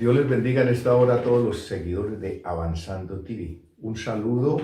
Dios les bendiga en esta hora a todos los seguidores de Avanzando TV. Un saludo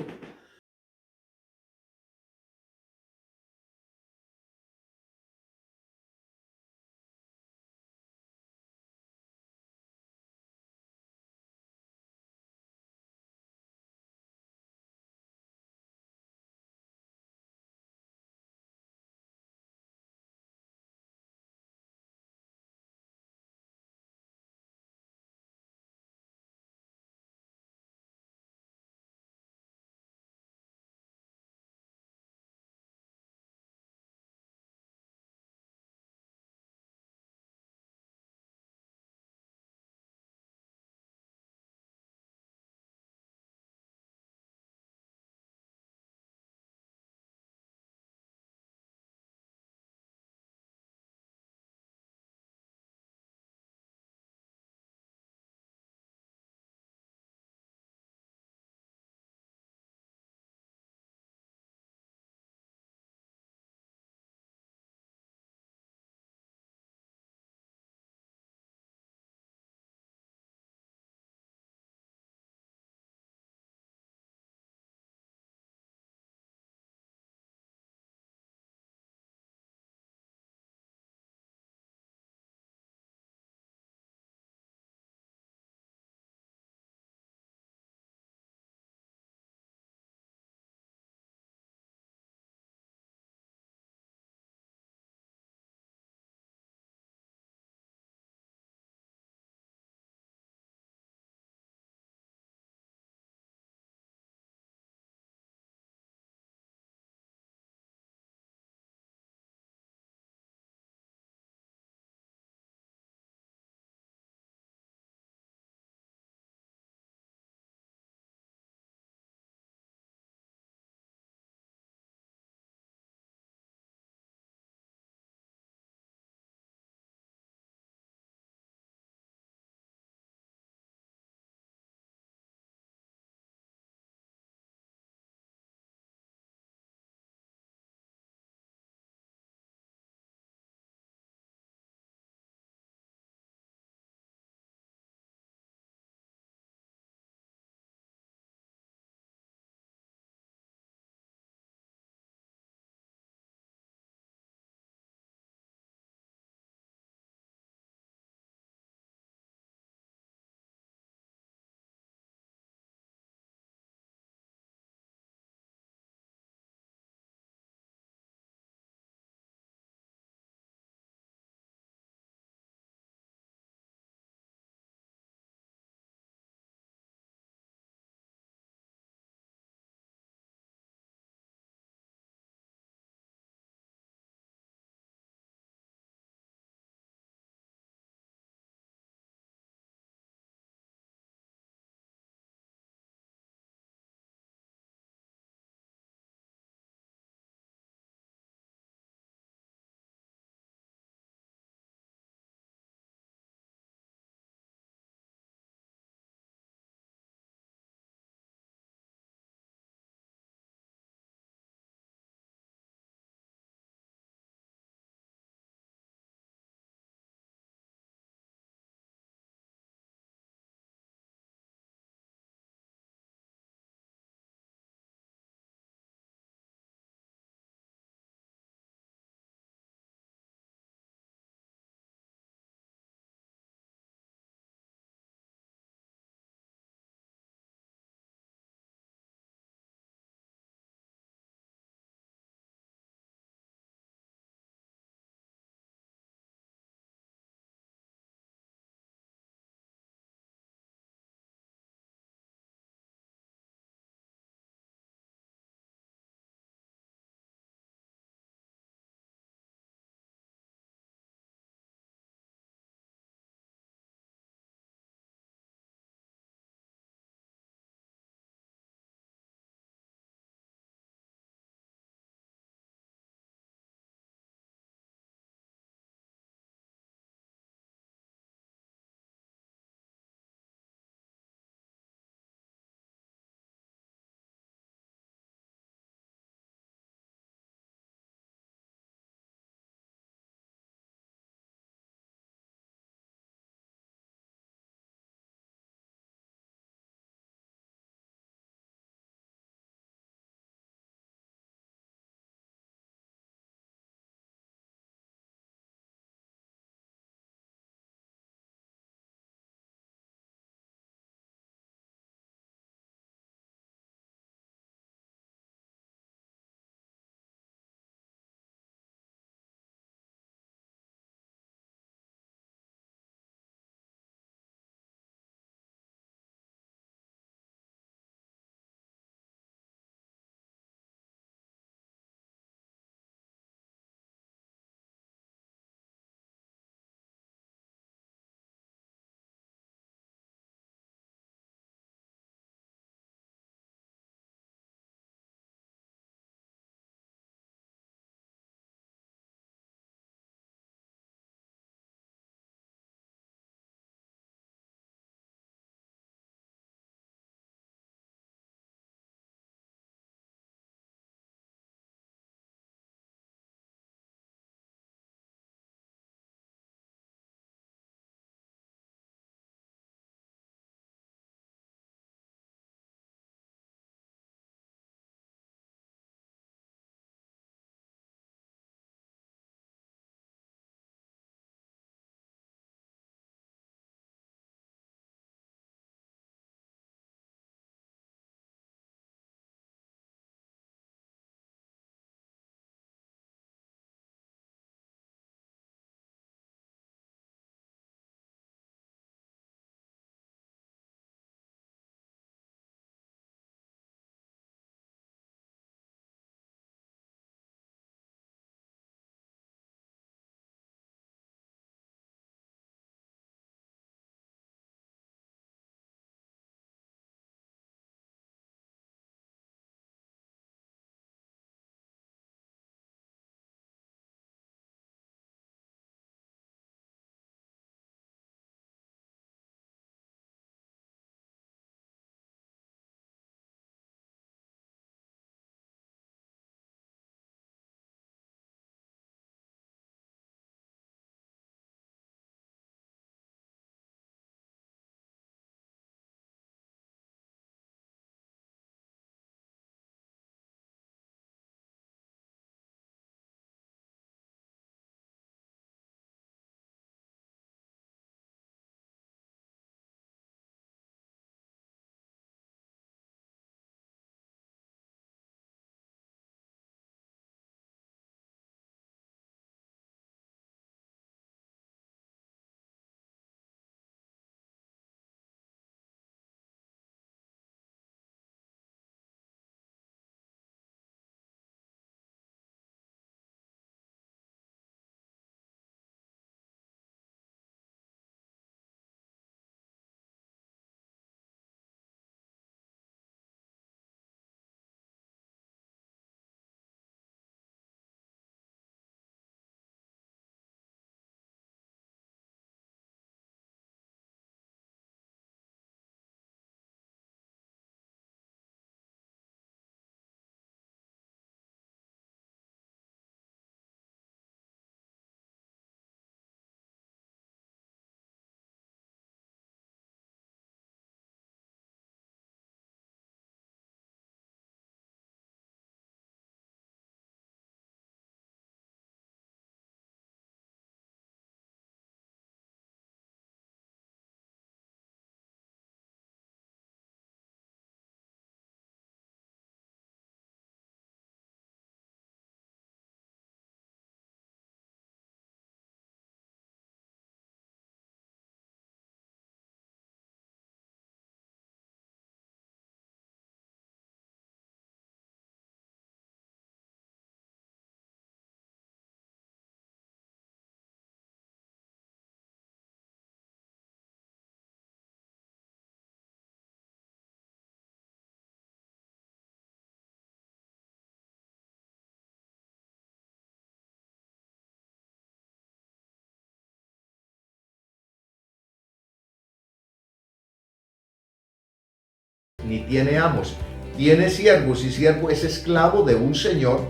ni tiene amos. Tiene siervos y siervo es esclavo de un señor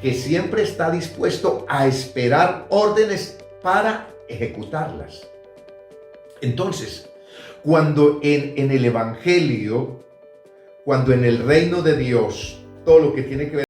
que siempre está dispuesto a esperar órdenes para ejecutarlas. Entonces, cuando en el Evangelio, cuando en el reino de Dios, todo lo que tiene que ver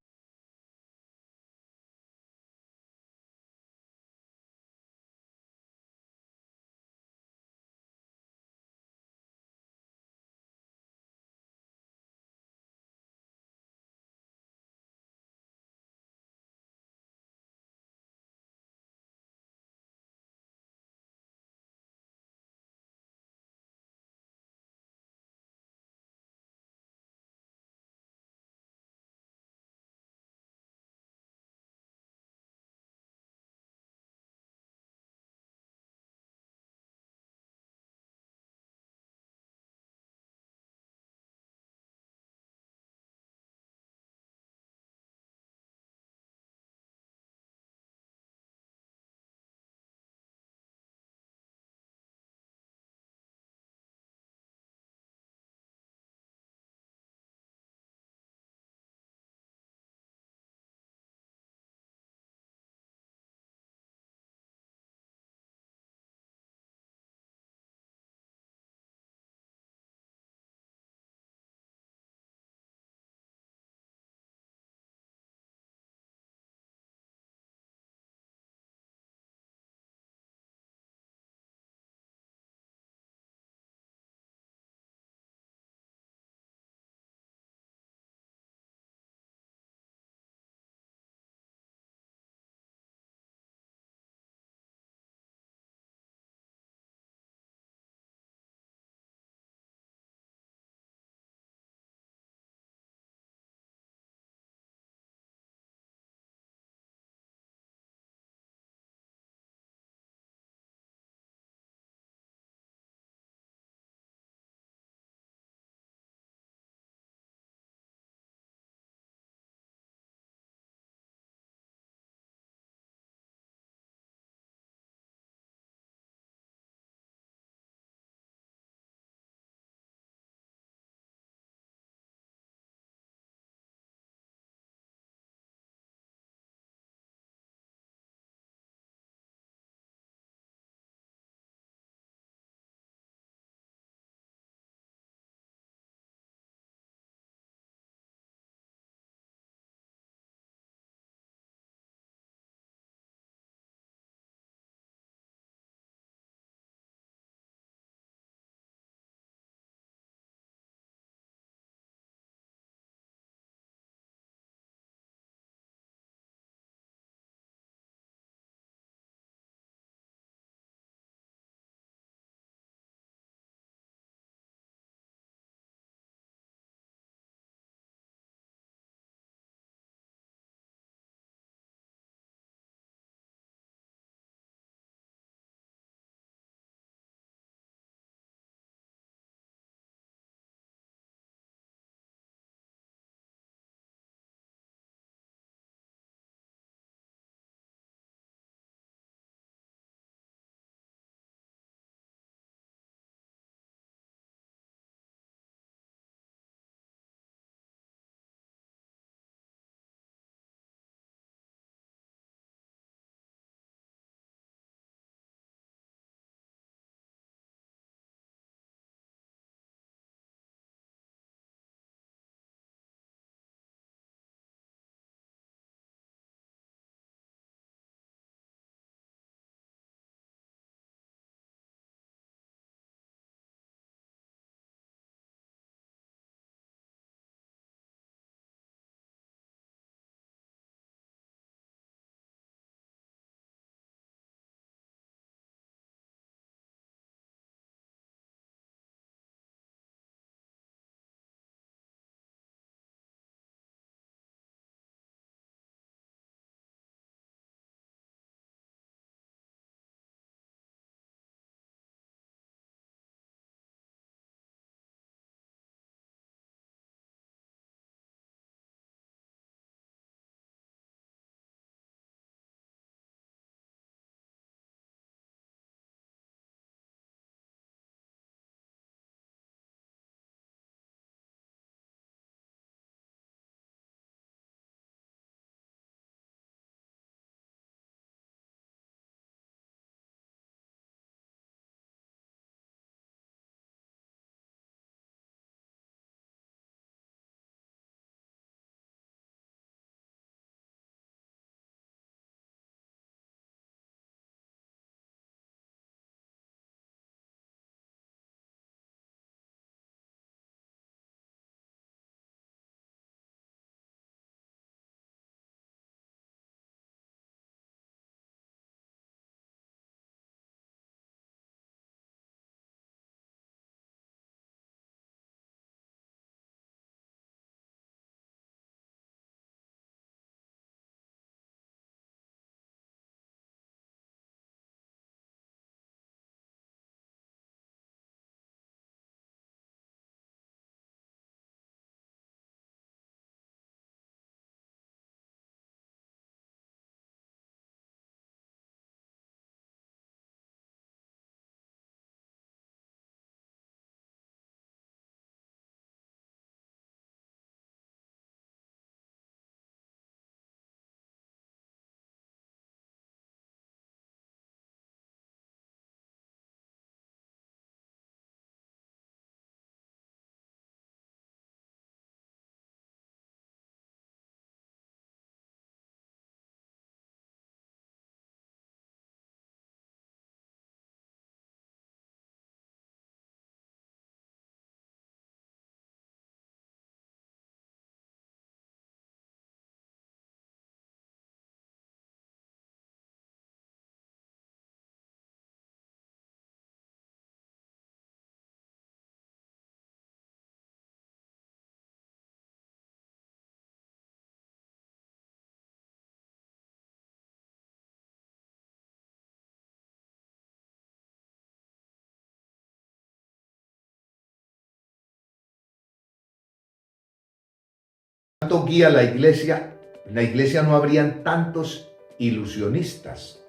tanto guía la iglesia, en la iglesia no habrían tantos ilusionistas.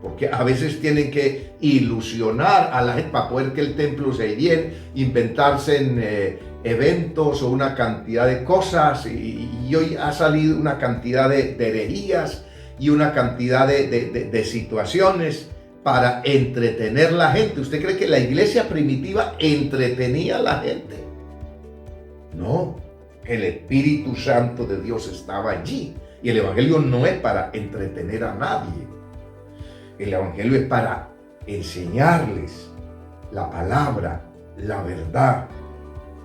Porque a veces tienen que ilusionar a la gente para poder que el templo se llene, inventarse eventos o una cantidad de cosas. Y hoy ha salido una cantidad de herejías y una cantidad de situaciones para entretener a la gente. ¿Usted cree que la iglesia primitiva entretenía a la gente? No, el Espíritu Santo de Dios estaba allí. Y el Evangelio no es para entretener a nadie. El Evangelio es para enseñarles la palabra, la verdad,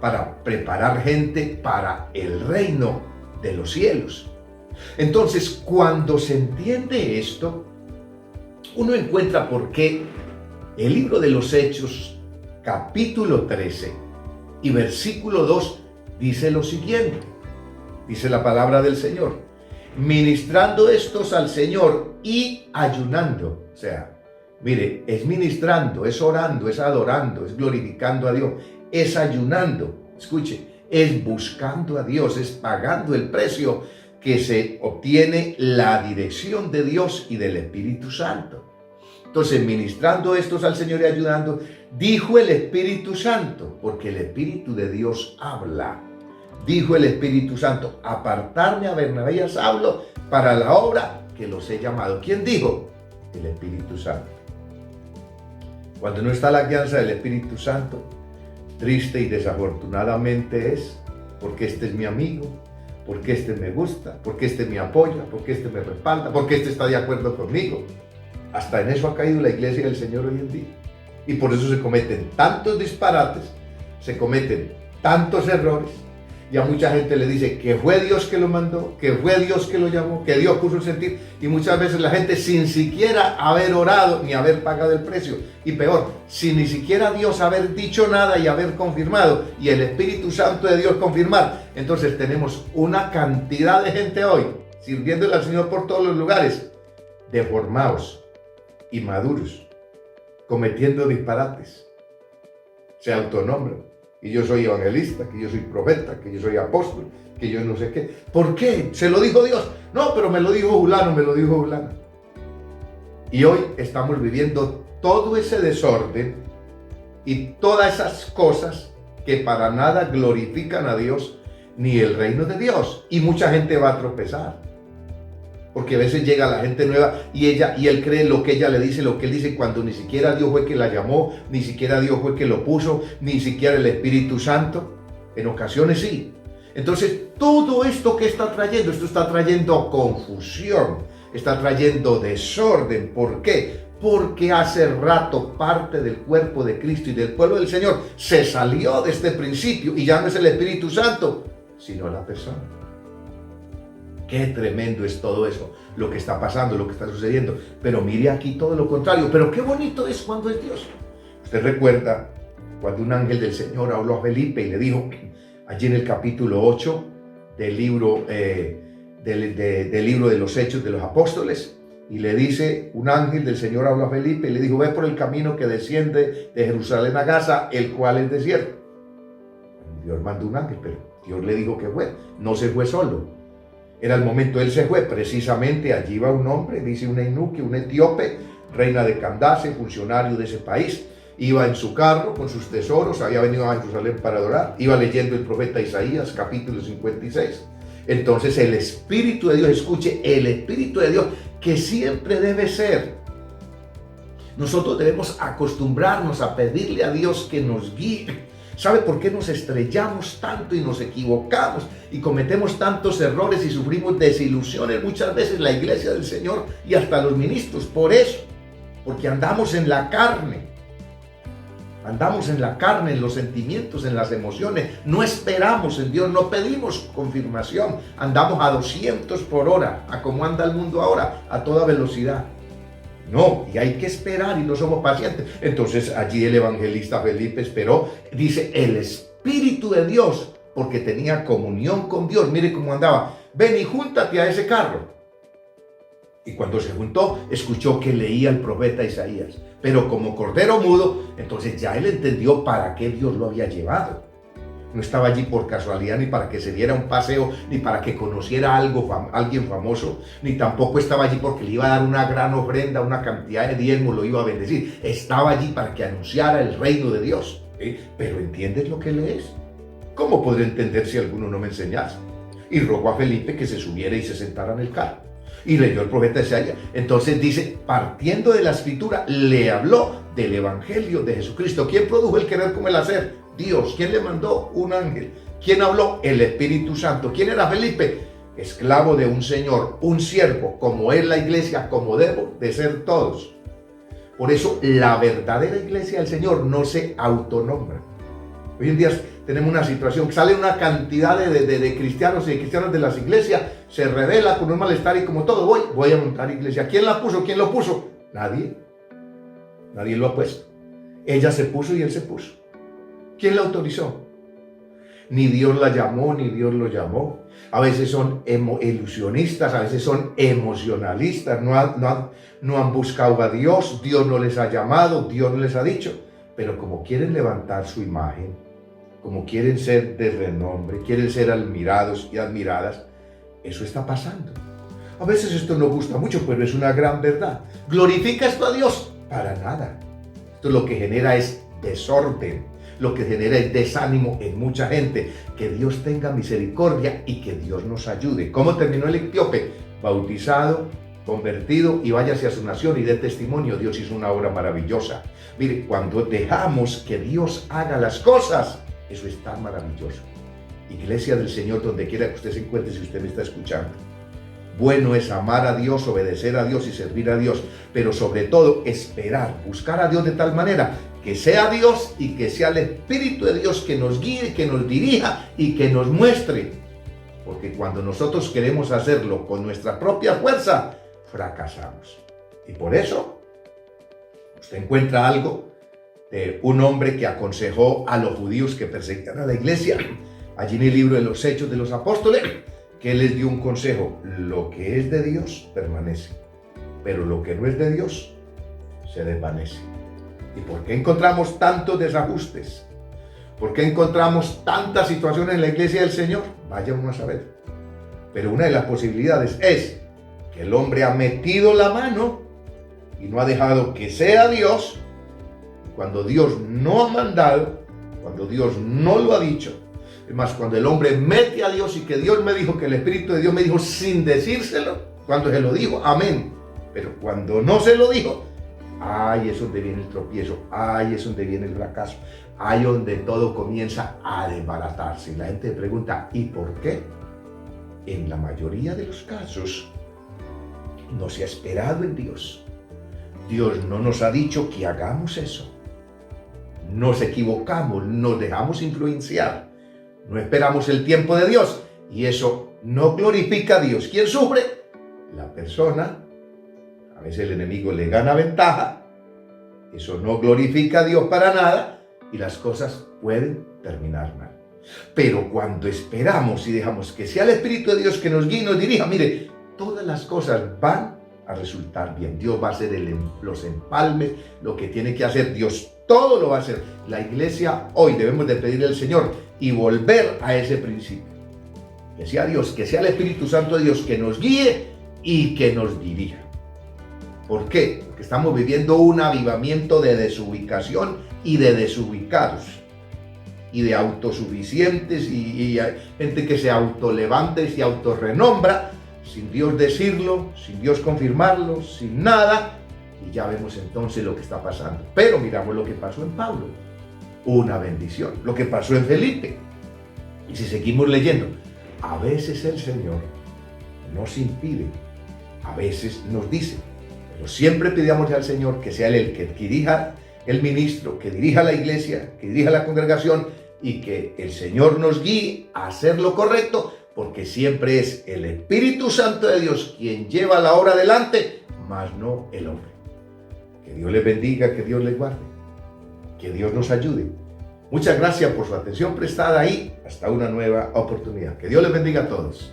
para preparar gente para el reino de los cielos. Entonces, cuando se entiende esto, uno encuentra por qué el libro de los Hechos, capítulo 13 y versículo 2, dice lo siguiente. Dice la palabra del Señor: ministrando estos al Señor y ayunando. O sea, mire, es ministrando, es orando, es adorando, es glorificando a Dios, es ayunando. Escuche, es buscando a Dios, es pagando el precio que se obtiene la dirección de Dios y del Espíritu Santo. Entonces, ministrando estos al Señor y ayudando, dijo el Espíritu Santo, porque el Espíritu de Dios habla. Dijo el Espíritu Santo: apartarme a Bernabé y a Saulo para la obra que los he llamado. ¿Quién dijo? El Espíritu Santo. Cuando no está la guianza del Espíritu Santo, triste y desafortunadamente es, porque este es mi amigo, porque este me gusta, porque este me apoya, porque este me respalda, porque este está de acuerdo conmigo. Hasta en eso ha caído la iglesia del Señor hoy en día. Y por eso se cometen tantos disparates, se cometen tantos errores. Y a mucha gente le dice que fue Dios que lo mandó, que fue Dios que lo llamó, que Dios puso el sentir. Y muchas veces la gente, sin siquiera haber orado ni haber pagado el precio, y peor, sin ni siquiera Dios haber dicho nada y haber confirmado, y el Espíritu Santo de Dios confirmar, entonces tenemos una cantidad de gente hoy sirviéndole al Señor por todos los lugares, deformados, inmaduros, cometiendo disparates. Se autonombran: que yo soy evangelista, que yo soy profeta, que yo soy apóstol, que yo no sé qué. ¿Por qué? ¿Se lo dijo Dios? No, pero me lo dijo fulano, me lo dijo fulano. Y hoy estamos viviendo todo ese desorden y todas esas cosas que para nada glorifican a Dios ni el reino de Dios. Y mucha gente va a tropezar. Porque a veces llega la gente nueva y él cree lo que ella le dice, lo que él dice, cuando ni siquiera Dios fue que la llamó, ni siquiera Dios fue que lo puso, ni siquiera el Espíritu Santo. En ocasiones sí. Entonces, todo esto que está trayendo, esto está trayendo confusión, está trayendo desorden. ¿Por qué? Porque hace rato parte del cuerpo de Cristo y del pueblo del Señor se salió de este principio, y ya no es el Espíritu Santo, sino la persona. Qué tremendo es todo eso, lo que está pasando, lo que está sucediendo. Pero mire aquí todo lo contrario. Pero qué bonito es cuando es Dios. Usted recuerda cuando un ángel del Señor habló a Felipe y le dijo, allí en el capítulo 8 del libro, del libro de los Hechos de los Apóstoles, y le dice, un ángel del Señor habló a Felipe y le dijo: ve por el camino que desciende de Jerusalén a Gaza, el cual es desierto. Dios mandó un ángel, pero Dios le dijo que fue, no se fue solo. Era el momento, él se fue, precisamente allí iba un hombre, dice una eunuquia, un etíope, reina de Candace, funcionario de ese país. Iba en su carro con sus tesoros, había venido a Jerusalén para adorar, iba leyendo el profeta Isaías, capítulo 56. Entonces el Espíritu de Dios, escuche, el Espíritu de Dios, que siempre debe ser. Nosotros debemos acostumbrarnos a pedirle a Dios que nos guíe. ¿Sabe por qué nos estrellamos tanto y nos equivocamos y cometemos tantos errores y sufrimos desilusiones muchas veces la iglesia del Señor y hasta los ministros? Por eso, porque andamos en la carne. Andamos en la carne, en los sentimientos, en las emociones. No esperamos en Dios, no pedimos confirmación. Andamos a 200 por hora, a como anda el mundo ahora, a toda velocidad. No, y hay que esperar y no somos pacientes. Entonces allí el evangelista Felipe esperó, dice, el Espíritu de Dios, porque tenía comunión con Dios. Mire cómo andaba: ven y júntate a ese carro. Y cuando se juntó, escuchó que leía el profeta Isaías. Pero como cordero mudo, entonces ya él entendió para qué Dios lo había llevado. no estaba allí por casualidad, ni para que se diera un paseo, ni para que conociera alguien famoso, ni tampoco estaba allí porque le iba a dar una gran ofrenda, una cantidad de diezmos, lo iba a bendecir. Estaba allí para que anunciara el reino de Dios. Pero ¿entiendes lo que lees? ¿Cómo podré entender si alguno no me enseñase? Y rogó a Felipe que se subiera y se sentara en el carro. Y leyó el profeta Isaías. Entonces dice, partiendo de la escritura, le habló del evangelio de Jesucristo. ¿Quién produjo el querer como el hacer? Dios. ¿Quién le mandó? Un ángel. ¿Quién habló? El Espíritu Santo. ¿Quién era Felipe? Esclavo de un señor, un siervo, como es la iglesia, como debo de ser todos. Por eso la verdadera iglesia del Señor no se autonombra. Hoy en día tenemos una situación, sale una cantidad de cristianos y de cristianas de las iglesias, se revela con un malestar y como todo, voy a montar iglesia. ¿Quién la puso? ¿Quién lo puso? Nadie. Nadie lo ha puesto. Ella se puso y él se puso. ¿Quién la autorizó? Ni Dios la llamó, ni Dios lo llamó. A veces son ilusionistas, a veces son emocionalistas, no han buscado a Dios, Dios no les ha llamado, Dios no les ha dicho. Pero como quieren levantar su imagen, como quieren ser de renombre, quieren ser admirados y admiradas, eso está pasando. A veces esto no gusta mucho, pero es una gran verdad. ¿Glorifica esto a Dios? Para nada. Esto lo que genera es desorden, lo que genera es desánimo en mucha gente. Que Dios tenga misericordia y que Dios nos ayude. ¿Cómo terminó el etíope? Bautizado, convertido y váyase a su nación y dé testimonio. Dios hizo una obra maravillosa. Mire, cuando dejamos que Dios haga las cosas, eso es tan maravilloso. Iglesia del Señor, donde quiera que usted se encuentre, si usted me está escuchando. Bueno es amar a Dios, obedecer a Dios y servir a Dios, pero sobre todo esperar, buscar a Dios de tal manera que sea Dios y que sea el Espíritu de Dios que nos guíe, que nos dirija y que nos muestre. Porque cuando nosotros queremos hacerlo con nuestra propia fuerza, fracasamos. Y por eso, usted encuentra algo de un hombre que aconsejó a los judíos que perseguían a la iglesia, allí en el libro de los Hechos de los Apóstoles, que él les dio un consejo: lo que es de Dios permanece, pero lo que no es de Dios se desvanece. ¿Y por qué encontramos tantos desajustes? ¿Por qué encontramos tantas situaciones en la iglesia del Señor? Vaya uno a saber. Pero una de las posibilidades es que el hombre ha metido la mano y no ha dejado que sea Dios. Cuando Dios no ha mandado, cuando Dios no lo ha dicho, es más, cuando el hombre mete a Dios y que Dios me dijo, que el Espíritu de Dios me dijo sin decírselo, cuando se lo dijo, amén. Pero cuando no se lo dijo, ahí es donde viene el tropiezo, ahí es donde viene el fracaso, ahí es donde todo comienza a desbaratarse. Y la gente pregunta, ¿y por qué? En la mayoría de los casos, no se ha esperado en Dios. Dios no nos ha dicho que hagamos eso. Nos equivocamos, nos dejamos influenciar. No esperamos el tiempo de Dios y eso no glorifica a Dios. ¿Quién sufre? La persona. A veces el enemigo le gana ventaja. Eso no glorifica a Dios para nada y las cosas pueden terminar mal. Pero cuando esperamos y dejamos que sea el Espíritu de Dios que nos guíe y nos dirija, mire, todas las cosas van a resultar bien. Dios va a hacer los empalmes, lo que tiene que hacer Dios, todo lo va a hacer. La iglesia hoy debemos de pedirle al Señor y volver a ese principio. Que sea Dios, que sea el Espíritu Santo de Dios que nos guíe y que nos dirija. ¿Por qué? Porque estamos viviendo un avivamiento de desubicación y de desubicados y de autosuficientes y gente que se autolevanta y se autorrenombra sin Dios decirlo, sin Dios confirmarlo, sin nada. Y ya vemos entonces lo que está pasando. Pero miramos lo que pasó en Pablo. Una bendición. Lo que pasó en Felipe. Y si seguimos leyendo, a veces el Señor nos impide, a veces nos dice, pero siempre pidamos al Señor que sea Él el que dirija el ministro, que dirija la iglesia, que dirija la congregación y que el Señor nos guíe a hacer lo correcto, porque siempre es el Espíritu Santo de Dios quien lleva la obra adelante, más no el hombre. Que Dios les bendiga, que Dios les guarde, que Dios nos ayude. Muchas gracias por su atención prestada ahí. Hasta una nueva oportunidad. Que Dios les bendiga a todos.